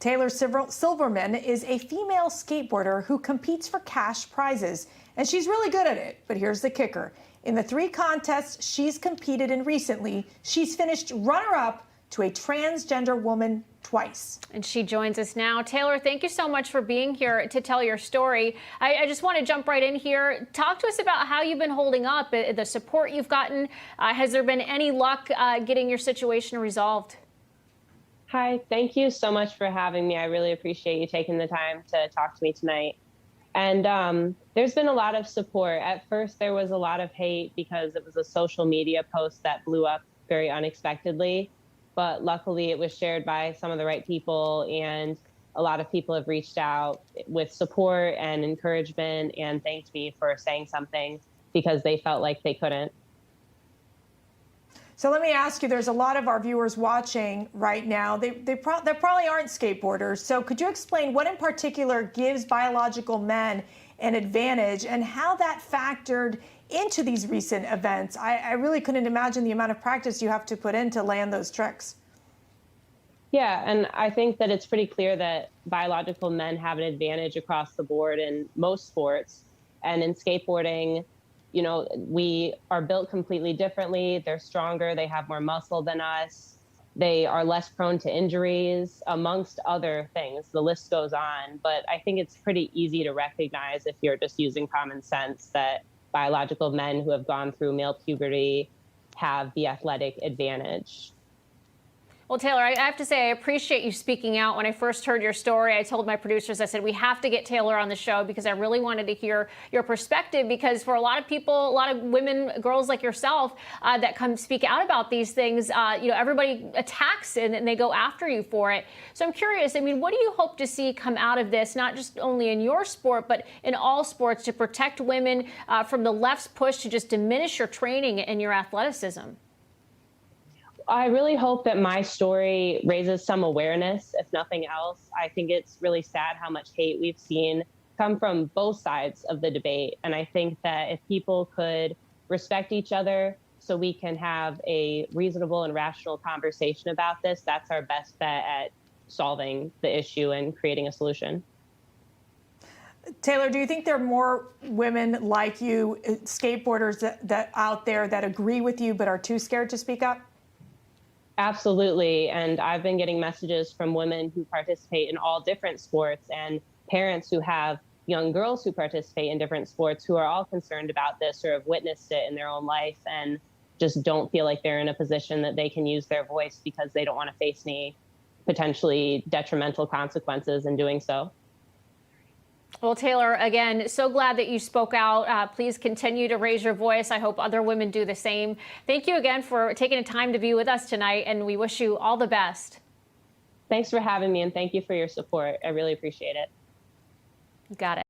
Taylor Silverman is a female skateboarder who competes for cash prizes, and she's really good at it. But here's the kicker. In the 3 contests she's competed in recently, she's finished runner-up to a transgender woman twice. And she joins us now. Taylor, thank you so much for being here to tell your story. I just want to jump right in here. Talk to us about how you've been holding up, the support you've gotten. Has there been any luck getting your situation resolved? Hi, thank you so much for having me. I really appreciate you taking the time to talk to me tonight. And there's been a lot of support. At first, there was a lot of hate because it was a social media post that blew up very unexpectedly. But luckily, it was shared by some of the right people, and a lot of people have reached out with support and encouragement and thanked me for saying something because they felt like they couldn't. So let me ask you, there's a lot of our viewers watching right now. They probably aren't skateboarders. So could you explain what in particular gives biological men an advantage and how that factored into these recent events? I really couldn't imagine the amount of practice you have to put in to land those tricks. Yeah, and I think that it's pretty clear that biological men have an advantage across the board in most sports. And in skateboarding, you know, we are built completely differently. They're stronger. They have more muscle than us. They are less prone to injuries, amongst other things. The list goes on. But I think it's pretty easy to recognize if you're just using common sense that biological men who have gone through male puberty have the athletic advantage. Well, Taylor, I have to say I appreciate you speaking out. When I first heard your story, I told my producers, I said, we have to get Taylor on the show because I really wanted to hear your perspective, because for a lot of people, a lot of women, girls like yourself that come speak out about these things, you know, everybody attacks and they go after you for it. So I'm curious, I mean, what do you hope to see come out of this, not just only in your sport, but in all sports, to protect women from the left's push to just diminish your training and your athleticism? I really hope that my story raises some awareness, if nothing else. I think it's really sad how much hate we've seen come from both sides of the debate. And I think that if people could respect each other so we can have a reasonable and rational conversation about this, that's our best bet at solving the issue and creating a solution. Taylor, do you think there are more women like you, skateboarders that out there that agree with you but are too scared to speak up? Absolutely. And I've been getting messages from women who participate in all different sports and parents who have young girls who participate in different sports who are all concerned about this or have witnessed it in their own life and just don't feel like they're in a position that they can use their voice because they don't want to face any potentially detrimental consequences in doing so. Well, Taylor, again, so glad that you spoke out. Please continue to raise your voice. I hope other women do the same. Thank you again for taking the time to be with us tonight, and we wish you all the best. Thanks for having me, and thank you for your support. I really appreciate it. Got it.